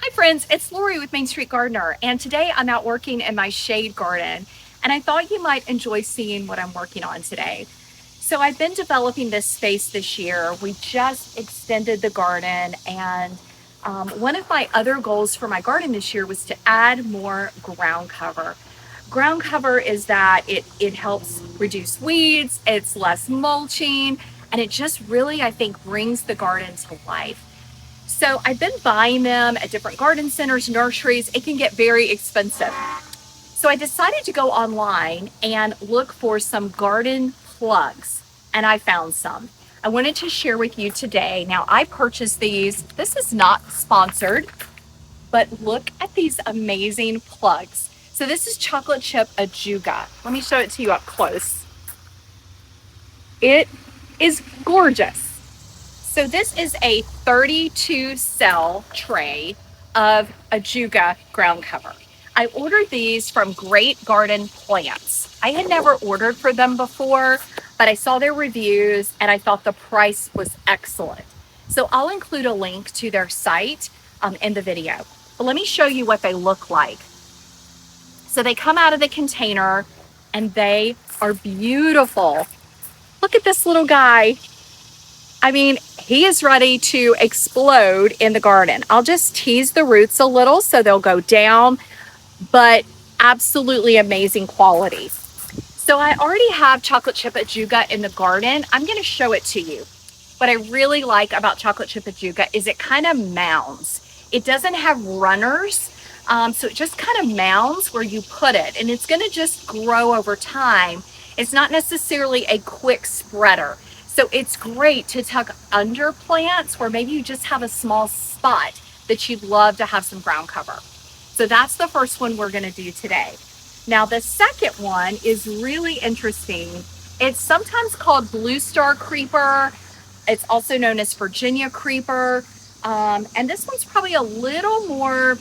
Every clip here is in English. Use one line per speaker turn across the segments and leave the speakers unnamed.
Hi friends, it's Lori with Main Street Gardener, and today I'm out working in my shade garden, and I thought you might enjoy seeing what I'm working on today. So I've been developing this space this year. We just extended the garden, and one of my other goals for my garden this year was to add more ground cover. Ground cover is that it helps reduce weeds, it's less mulching, and it just really, I think, brings the garden to life. So I've been buying them at different garden centers, nurseries. It can get very expensive. So I decided to go online and look for some garden plugs, and I found some. I wanted to share with you today. Now, I purchased these. This is not sponsored, but look at these amazing plugs. So this is chocolate chip ajuga. Let me show it to you up close. It is gorgeous. So this is a 32 cell tray of ajuga ground cover. I ordered these from Great Garden Plants. I had never ordered for them before, but I saw their reviews and I thought the price was excellent. So I'll include a link to their site in the video. But let me show you what they look like. So they come out of the container and they are beautiful. Look at this little guy. I mean, he is ready to explode in the garden. I'll just tease the roots a little so they'll go down, but absolutely amazing quality. So I already have chocolate chip ajuga in the garden. I'm going to show it to you. What I really like about chocolate chip ajuga is it kind of mounds. It doesn't have runners, so it just kind of mounds where you put it, and it's going to just grow over time. It's not necessarily a quick spreader. So it's great to tuck under plants where maybe you just have a small spot that you'd love to have some ground cover. So that's the first one we're going to do today. Now the second one is really interesting. It's sometimes called blue star creeper. It's also known as Virginia creeper. And this one's probably a little more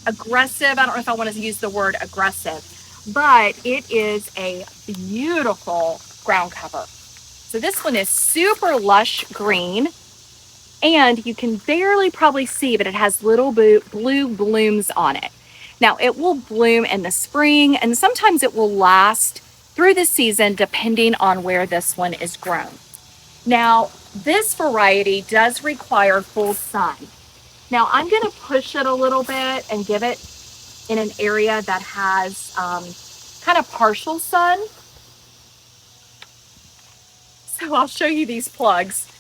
aggressive. I don't know if I want to use the word aggressive, but it is a beautiful ground cover. So this one is super lush green, and you can barely probably see, but it has little blue blooms on it. Now it will bloom in the spring, and sometimes it will last through the season depending on where this one is grown. Now this variety does require full sun. Now I'm going to push it a little bit and give it in an area that has kind of partial sun. So I'll show you these plugs.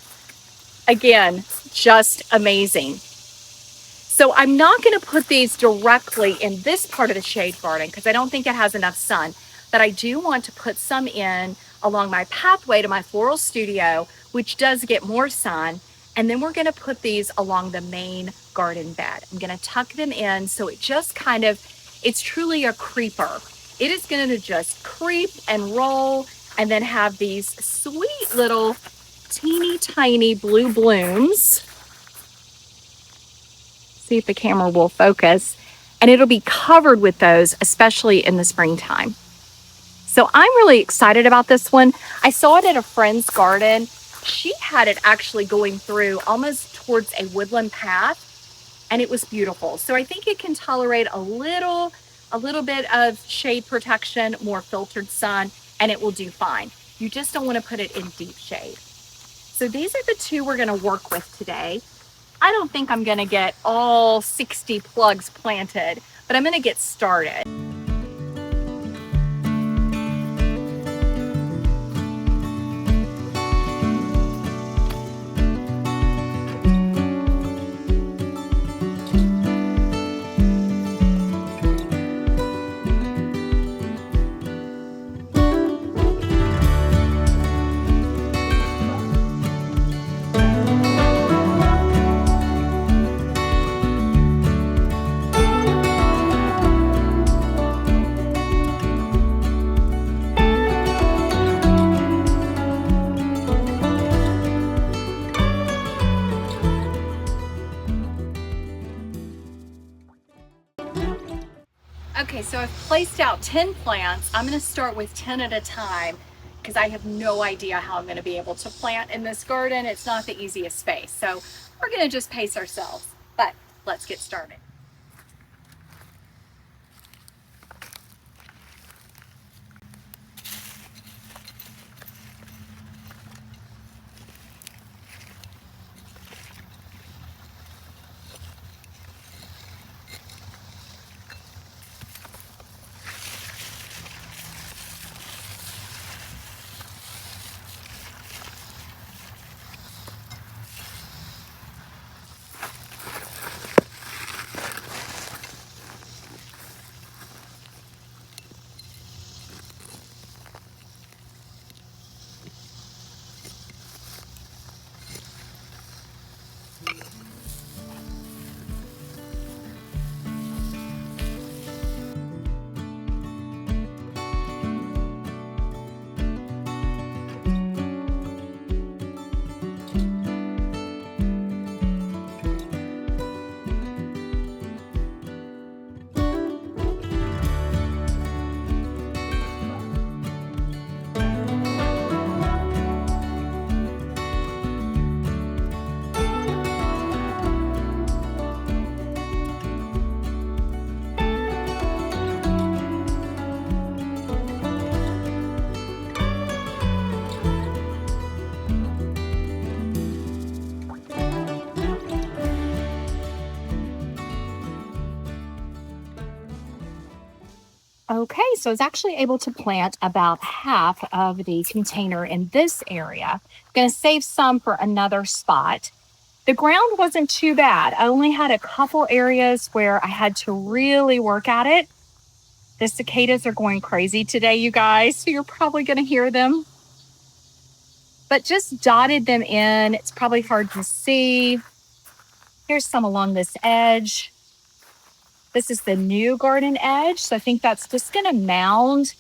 Again, just amazing. So I'm not going to put these directly in this part of the shade garden because I don't think it has enough sun, but I do want to put some in along my pathway to my floral studio, which does get more sun. And then we're going to put these along the main garden bed. I'm going to tuck them in so it just kind of, it's truly a creeper. It is going to just creep and roll and then have these sweet little teeny tiny blue blooms. See if the camera will focus. And it'll be covered with those, especially in the springtime. So I'm really excited about this one. I saw it at a friend's garden. She had it actually going through almost towards a woodland path, and it was beautiful. So I think it can tolerate a little bit of shade protection, more filtered sun, and it will do fine. You just don't want to put it in deep shade. So these are the two we're going to work with today. I don't think I'm going to get all 60 plugs planted, but I'm going to get started. Okay, so I've placed out 10 plants. I'm going to start with 10 at a time because I have no idea how I'm going to be able to plant in this garden. It's not the easiest space. So we're going to just pace ourselves. But let's get started. Okay, so I was actually able to plant about half of the container in this area. I'm going to save some for another spot. The ground wasn't too bad. I only had a couple areas where I had to really work at it. The cicadas are going crazy today, you guys, so you're probably going to hear them. But just dotted them in. It's probably hard to see. Here's some along this edge. This is the new garden edge, so I think that's just going to mound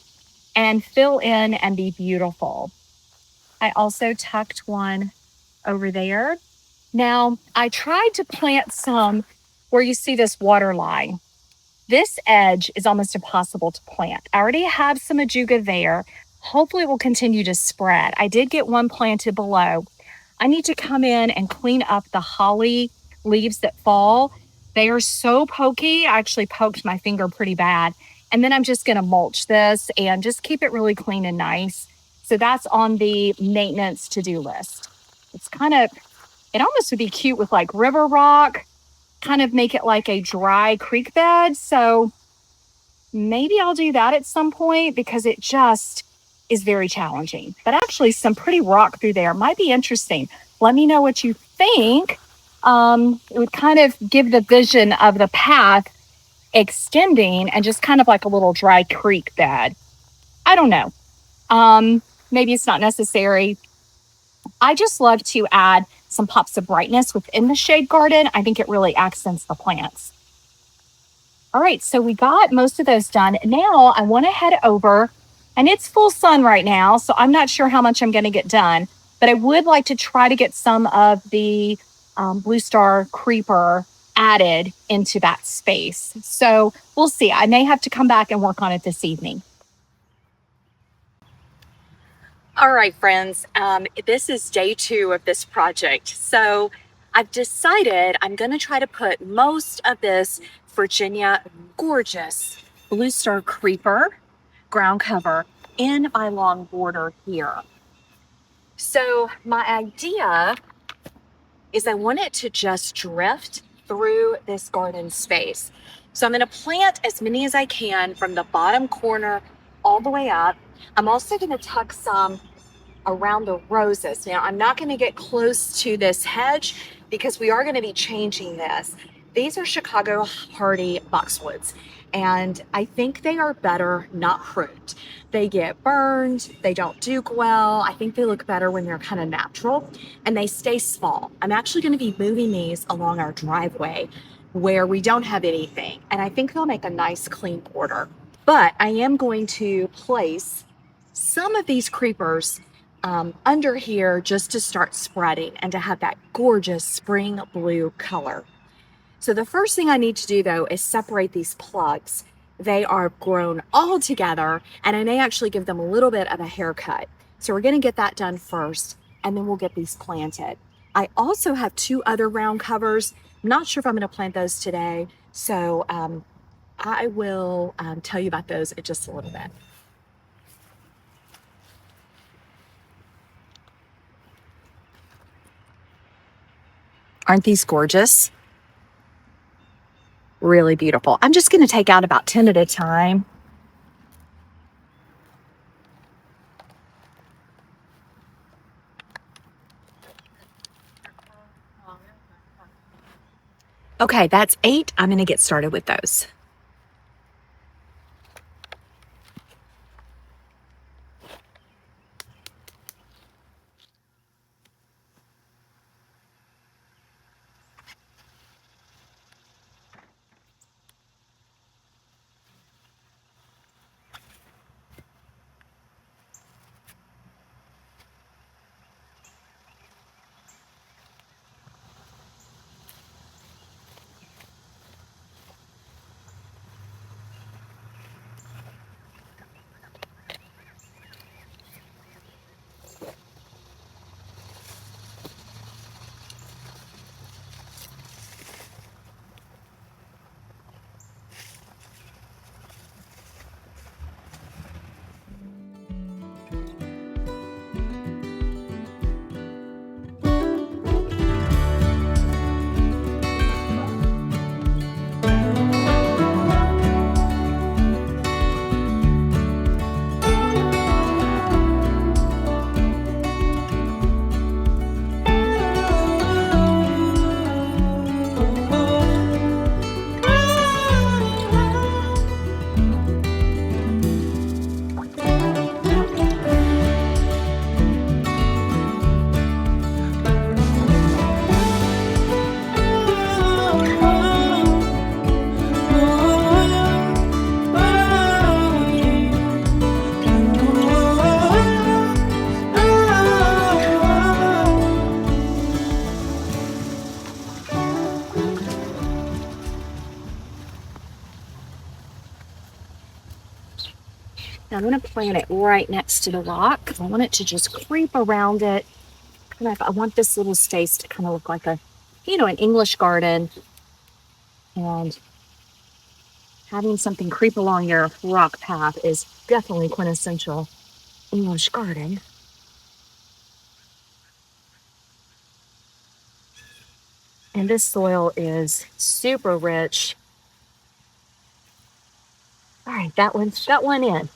and fill in and be beautiful. I also tucked one over there. Now, I tried to plant some where you see this water line. This edge is almost impossible to plant. I already have some ajuga there. Hopefully it will continue to spread. I did get one planted below. I need to come in and clean up the holly leaves that fall. They are so pokey. I actually poked my finger pretty bad. And then I'm just going to mulch this and just keep it really clean and nice. So that's on the maintenance to-do list. It almost would be cute with like river rock, kind of make it like a dry creek bed. So maybe I'll do that at some point because it just is very challenging. But actually, some pretty rock through there might be interesting. Let me know what you think. It would kind of give the vision of the path extending and just kind of like a little dry creek bed. I don't know. Maybe it's not necessary. I just love to add some pops of brightness within the shade garden. I think it really accents the plants. All right, so we got most of those done. Now I want to head over, and it's full sun right now, so I'm not sure how much I'm going to get done, but I would like to try to get some of the Blue Star Creeper added into that space. So we'll see. I may have to come back and work on it this evening. All right, friends, this is day 2 of this project. So I've decided I'm going to try to put most of this Virginia gorgeous Blue Star Creeper ground cover in my long border here. So my idea is I want it to just drift through this garden space. So I'm going to plant as many as I can from the bottom corner all the way up. I'm also going to tuck some around the roses. Now, I'm not going to get close to this hedge because we are going to be changing this. These are Chicago hardy boxwoods, and I think they are better not pruned. They get burned, they don't duke well. I think they look better when they're kind of natural, and they stay small. I'm actually going to be moving these along our driveway where we don't have anything, and I think they'll make a nice clean border. But I am going to place some of these creepers under here just to start spreading and to have that gorgeous spring blue color. So the first thing I need to do though is separate these plugs. They are grown all together, and I may actually give them a little bit of a haircut. So we're going to get that done first, and then we'll get these planted. I also have 2 other round covers I'm not sure if I'm going to plant those today, so I will tell you about those in just a little bit. Aren't these gorgeous? Really beautiful. I'm just going to take out about 10 at a time. Okay, that's 8. I'm going to get started with those. Now I'm going to plant it right next to the rock because I want it to just creep around it. I want this little space to kind of look like an English garden. And having something creep along your rock path is definitely quintessential English garden. And this soil is super rich. All right, that one's got one in.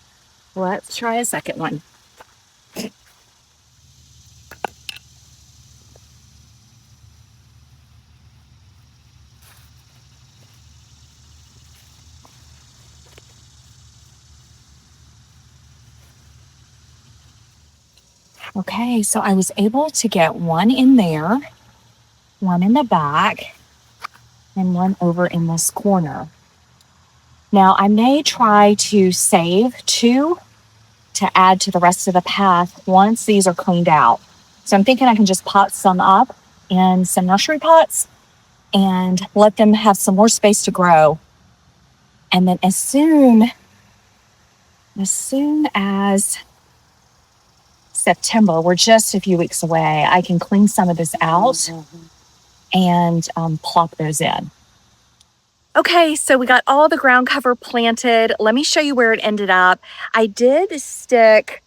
Let's try a second one. Okay, so I was able to get one in there, one in the back, and one over in this corner. Now I may try to save 2 to add to the rest of the path once these are cleaned out. So I'm thinking I can just pot some up in some nursery pots and let them have some more space to grow. And then as soon as September, we're just a few weeks away, I can clean some of this out and plop those in. Okay, so we got all the ground cover planted. Let me show you where it ended up. I did stick,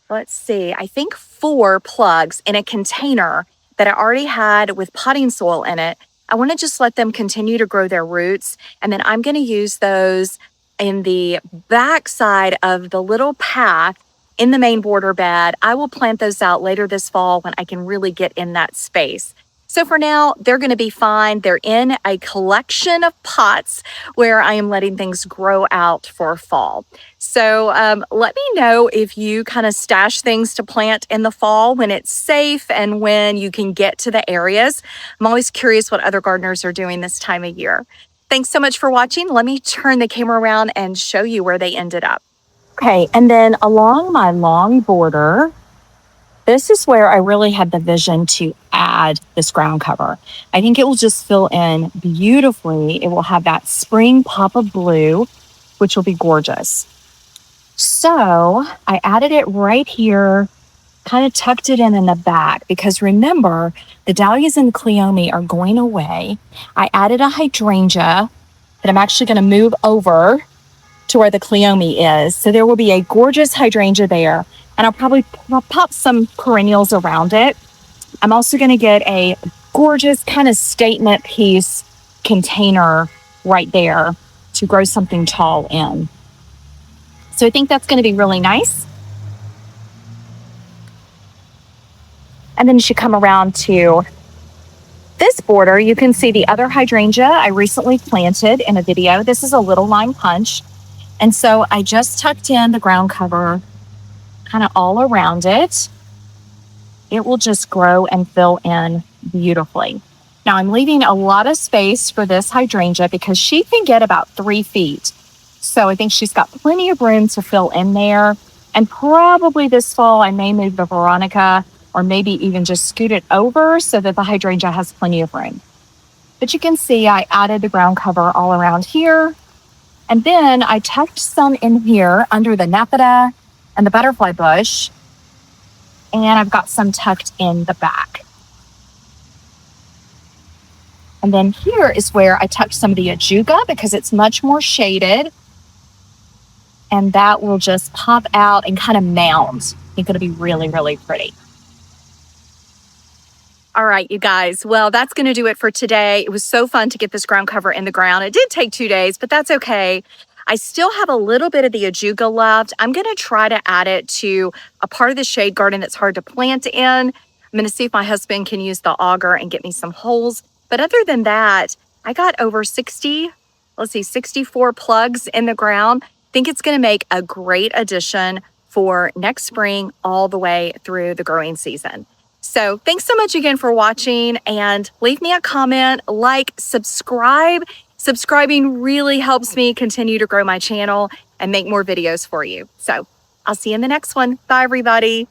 let's see, I think 4 plugs in a container that I already had with potting soil in it. I want to just let them continue to grow their roots. And then I'm going to use those in the back side of the little path in the main border bed. I will plant those out later this fall when I can really get in that space. So for now, they're going to be fine. They're in a collection of pots where I am letting things grow out for fall. So let me know if you kind of stash things to plant in the fall when it's safe and when you can get to the areas. I'm always curious what other gardeners are doing this time of year. Thanks so much for watching. Let me turn the camera around and show you where they ended up. Okay, and then along my long border, this is where I really had the vision to add this ground cover. I think it will just fill in beautifully. It will have that spring pop of blue, which will be gorgeous. So I added it right here, kind of tucked it in the back because remember, the dahlias and the cleome are going away. I added a hydrangea that I'm actually going to move over to where the cleome is. So there will be a gorgeous hydrangea there, and I'll probably pop some perennials around it. I'm also going to get a gorgeous kind of statement piece container right there to grow something tall in. So I think that's going to be really nice. And then as you come around to this border, you can see the other hydrangea I recently planted in a video. This is a little lime punch. And so I just tucked in the ground cover kind of all around it. It will just grow and fill in beautifully. Now I'm leaving a lot of space for this hydrangea because she can get about 3 feet. So I think she's got plenty of room to fill in there. And probably this fall, I may move the Veronica or maybe even just scoot it over so that the hydrangea has plenty of room. But you can see I added the ground cover all around here. And then I tucked some in here under the Nephida and the butterfly bush. And I've got some tucked in the back. And then here is where I tucked some of the ajuga because it's much more shaded. And that will just pop out and kind of mound. I think it'll be really, really pretty. All right, you guys. Well, that's going to do it for today. It was so fun to get this ground cover in the ground. It did take 2 days, but that's okay. I still have a little bit of the ajuga left. I'm going to try to add it to a part of the shade garden that's hard to plant in. I'm going to see if my husband can use the auger and get me some holes. But other than that, I got over 64 plugs in the ground. I think it's going to make a great addition for next spring all the way through the growing season. So thanks so much again for watching, and leave me a comment, like, subscribe. Subscribing really helps me continue to grow my channel and make more videos for you. So I'll see you in the next one. Bye, everybody.